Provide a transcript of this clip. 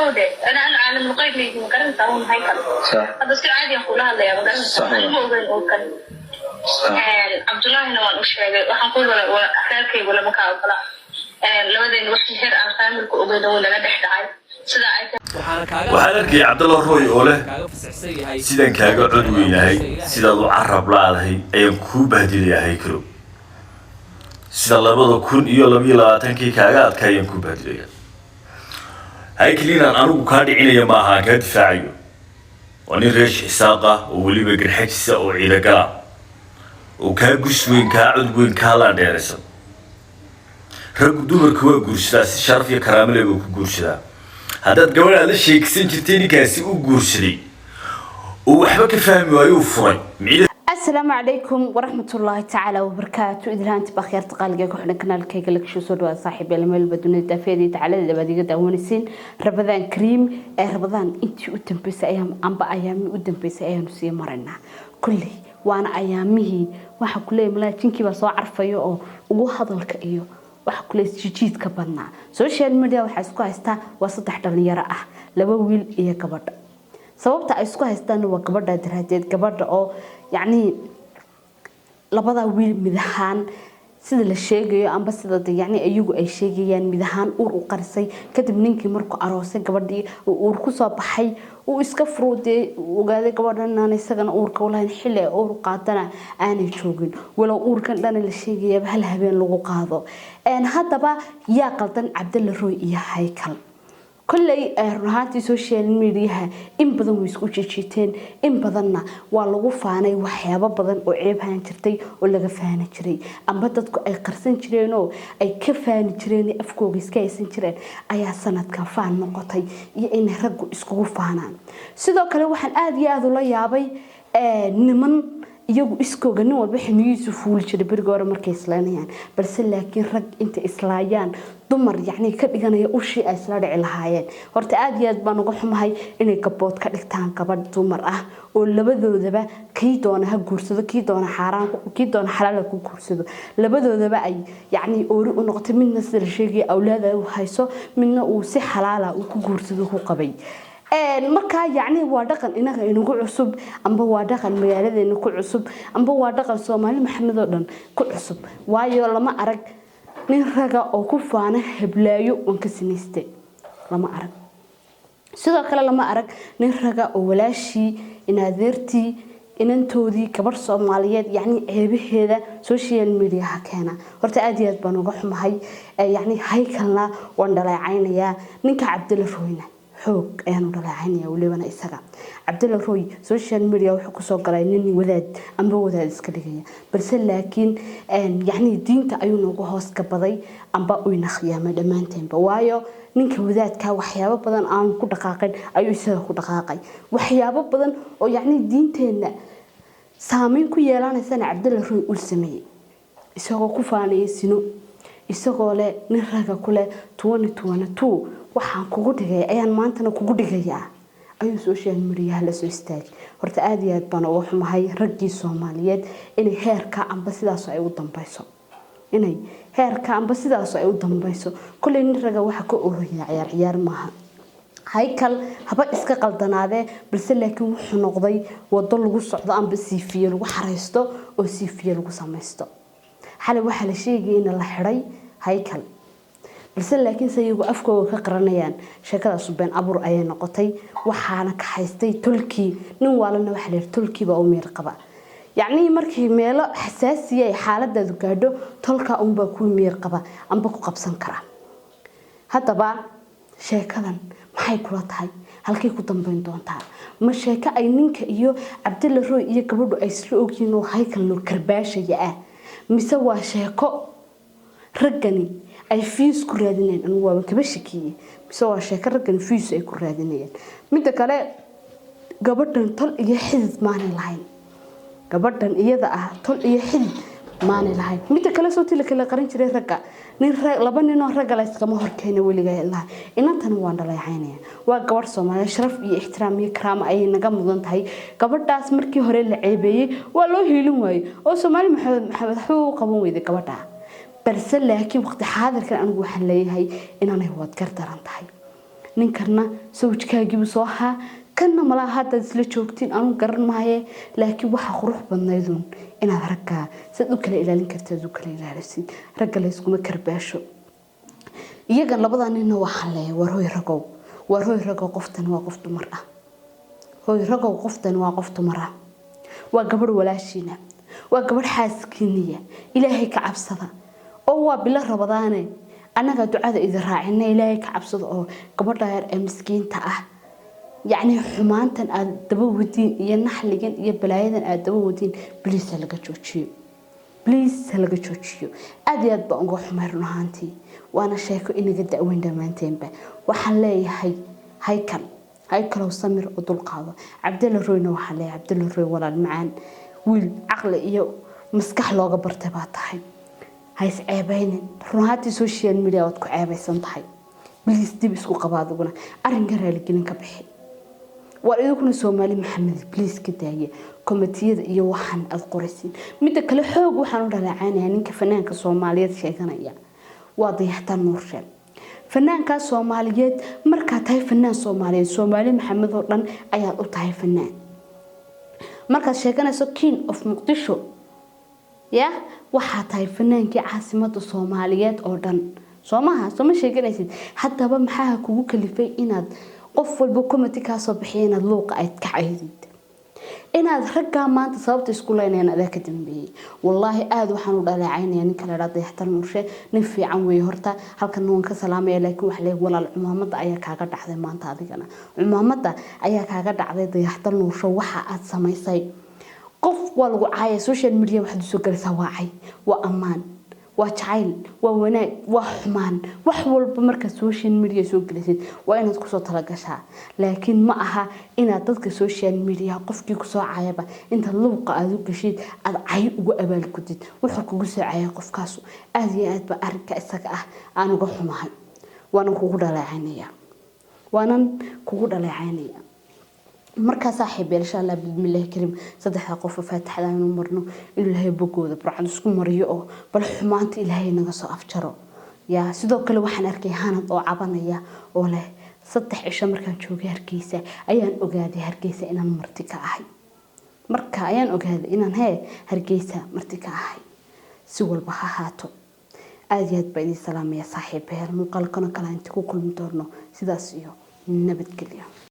كوده أنا عالم الغيب لي مقارنة تاون هيكل هذا شيء عادي أقولها اللي مقارنة أنا مو غير أوكل عبد الله هنا وأنا وش وحنقول ولا أخلاقي ولا مكان ولا لو ده وش هير أنا فاهم الكوبي ده ولا قد إحدى waxaan arkay Cabdallah Roy oo leh sidan kaaga cod weynahay sida uu carab laadahay ayaan ku bahdiliyahay karo sida 2022 kaaga adkaayeen ku bahdilaya hay kaliya anigu ka dhicinaya ma aha ka difaaciyo wani reesh isaaqa oo waliba garxajisa oo ciidaga oo ka gusweyn ka cod weyn ka la dheeraysan rag dumarku waa guursadaa si sharaf iyo karaamo leh ku guursadaa haddaad gabadha la sheegsan jirtay ninkaasi u guursaday oo waxba ka fahmi waayo furay السلام عليكم ورحمة الله تعالى وبركاته إذا أنت بخير تقالق كحنا كنال كيك لك شو صار صاحب المال بدون الدفيدي تعالى إذا بدي قد أونسين رمضان كريم رمضان أنت قدام بس أيام أم بأيام قدام بس أيام نسي مرنا كله وأنا أيامه واحد كله ملاكين كي بس أعرف يو وهذا الكيو waxa kule jijiid ka badnaa social media waxa isku haysta waa saddex dhalinyaro ah laba wiil iyo gabadh sababta ay isku haystaan waa gabadha daraadeed gabadha oo yaani labada wiil midahaan sida la sheegayo amba sida yaani ayagu ay sheegayaan midahaan uur u qarisay kadib ninkii markuu aroosay gabadhii uur ku soo baxay uu iska furuuday ogaaday gabadhan isagana uurka u lahayn xilli ay uur qaadana aanay joogin walow uurkan dhan la sheegayaba hal habeen lagu qaado haddaba yaa qaldan Cabdallah Roy iyo Haykal kullay ruuxaantii social media in badan way isku jijiteen in badanna waa lagu faanay waxyaabo badan oo ceeb ahaan jirtay oo laga faana jiray amba dadku ay qarsan jireen oo ay ka faani jireen afkooga iska haysan jireen ayaa sanadkan faan noqotay iyo in raggu iskugu faanaan sidoo kale waxaan aad iyo aad ula yaabay niman iyagu iskooga nin walba ximiyiisu fuul jiray bariga hore markay islaanayaan balse laakiin rag inta islaayaan dumar yaani ka dhiganaya ushii ay isla dhici lahaayeen horta aad iyo aad baan uga xumahay inay gabood ka dhigtaan gabadh dumar ah oo labadoodaba kii doona ha guursado kii doona xaraan kii doona xalaal ku guursado labadoodaba ay yaani oori u noqotay midna sida la sheegay awlaada uu hayso midna uu si xalaal ah ku guursado ku qabay marka yaani waa dhaqan inaga inagu cusub amba waa dhaqan magaaladeena ku cusub amba waa dhaqan Soomaali Maxamed oo dhan ku cusub waayo lama arag nin raga oo ku faana heblaayo oo ka sinaystay lama arag sidoo kale lama arag nin raga oo walaashii inaadeertii inantoodii gabar Soomaaliyeed yaani ceebaheeda social media keena horta aad iyo aad baan uga xumahay yaani Haykalna waan dhaleecaynaya ninka Cabdallah Royna xoog ayaan u dhaleecaynaya waliba isaga Cabdallah Roy social media wuxuu ku soo galay nin wadaad amba wadaad iska dhigaya balse laakiin yaani diinta ayuu noogu hoos ka baday amba uu nakhiyama dhamaanteynba waayo ninka wadaadka waxyaabo badan aan ku dhaqaaqin ayuu isaga ku dhaqaaqay waxyaabo badan oo yaani diinteena saameyn ku yeelanaysa Cabdallah Roy uu sameeyay isagoo ku faanay sino isagoo leh nin raga kule 2022 waxaan kugu dhigay ayaan maantana kugu dhigayaa ayuu social media la soo istaagay horta aad iyo aad baan uga xumahay raggii Soomaaliyeed inay heerka amba sidaas ay u dambayso inay heerka amba sidaas ay u dambayso kulay nin raga waxa ka ooraya ciyaar maaha Haykal haba iska qaldanaade balse laakiin wuxuu noqday wado lagu socdo amba siifiye lagu xareysto oo siifiye lagu sameeysto xalay waxa la sheegay in la xiray Haykal balse laakiin sayigu afkooga ka qaranayaan sheekada subeen abur ayay noqotay waxaana ka haystay tulkii nin walana waxa leer tulkii baa u miir qaba yaani markii meelo xasaasiye ay xaaladdu gaadho tolka unba ku miir qaba amba ku qabsan kara hadaba sheekadan maxay kula tahay halkay ku dambeyn doontaa ma sheeka ay ninka iyo Cabdallah Roy iyo gabadhu ay isla ogyihiin oo Haykal loo karbaashaya ah mise waa sheeko raggani ay fiis ku raadinayaan anu waa ka bashkiye mise waa sheeko raggan fiis ay ku raadinayaan midda kale gabadhan tol iyo xidid maanay lahayn gabadhan iyada ah tol iyo xidid maanay lahayn midda kale soo tila kala qaran jiray ragga nin laba nin oo rag la iskama horkeena waliga ilaa inantan waan dhaleecaynaya waa gabadh Soomaali sharaf iyo ixtiraam iyo karaama ay naga mudan tahay gabadhaas markii hore la ceebeeyay waa loo hiilin waayay oo Soomaali maxamed xuu qaban weyday gabadha balse laakiin waqti xaadirkan anigu waxaan leeyahay inaanay wad gar daran tahay ninkarna sawjkaagiibu soo haa kanna malaha haddaad isla joogtiin anu garan maaye laakiin waxa qurux badnaydun inaad ragga sad u kala ilaalin kartid u kala ilaalisid ragga la iskuma karbaasho iyaga labada nin waxa leeyahay war hooy ragow qoftan waa qof dumar ah hooy ragow qoftan waa qof dumar ah waa gabadh walaashiina waa gabadh xaaskiiniya ilaahay ka cabsada oo waa bila rabadaane anaga ducada idin raacina ilaahay ka cabsada oo gabadha yar ee miskiinta ah يعني حمانتن أدبودين ينحلجن يبلايدن أدبودين بليس هلقة جوتشيو بليس هلقة جوتشيو أديات بانجو حمرنا هانتي وأنا شايفه إني قد أوين دمانتين به وحلاي هيكل وسمير أدول قاضي عبد الله روينا وحلاي عبد الله روي ولا المعان والعقل إياه مسكح لوجا برتبات هاي هاي عيبين رهاتي سوشيال ميديا وتكو عيبين سنتهاي بليس دي بسكو قباضونا أرنجر لكن كبحي وأيضاً سومالي محمد بليس كداية كوميتية يوحنا القرسين متى كل حوج وحنا رلعاني يعني كفنان كسوماليات شيئا يا واضح النور شاب فنان كسوماليات مركات هاي فنان سومالي محمد ورن أيها هاي فنان مركز شيئا سكين of مقدشو يا واحد هاي فنان كعاصمة الصوماليات أردن سوما شيئا حتى بمحاها كوك اللي في إناد qof walba committee ka soo bixiyay inaad luuqa ay ka caydid inaad ragga maanta sababta isku leeyahay aad ka dambeeyay wallahi aad waxaan u dhaleecaynaa ninka la raad yaxtan murshe nin fiican way horta halkan noon ka salaamay laakiin wax leey walaal cumaamada ayaa kaaga dhacday maanta adigana cumaamada ayaa kaaga dhacday dayaxtan murshe waxa aad samaysay qof walgu caaya social media waxa soo galisa waacay waa amaan وجعل ووناء وحمان وحول بمركز السوشيال ميديا سوق جلسيد وأنا تكسر تلاقشها لكن معها إن تذكر السوشيال ميديا قفك كسر عيبة أنت اللوقة أذوق شيء عيب وقبل كديد وحكوا جسر عيب قف كاسو أذيات بأرك السكة أنا قح معي وأنا كقول على عينيا marka saaxiib insha Allah bismillaah karim saddex qof faatax aan marno ilaahay bogooda barcad isku mariyo oo bal xumaanta ilaahay naga soo afjaro yaa sidoo kale waxaan arkay hanad oo cabanaya oo leh saddex cisho markaan joogay Hargeysa ayaan ogaaday Hargeysa inaan marti ka ahay marka ayaan ogaaday inaan Hargeysa marti ka ahay si walba ha haato aad bay salaamaya saaxiib heer muuqaalkana kala inta ku kulmi doorno sidaas iyo nabadgelyo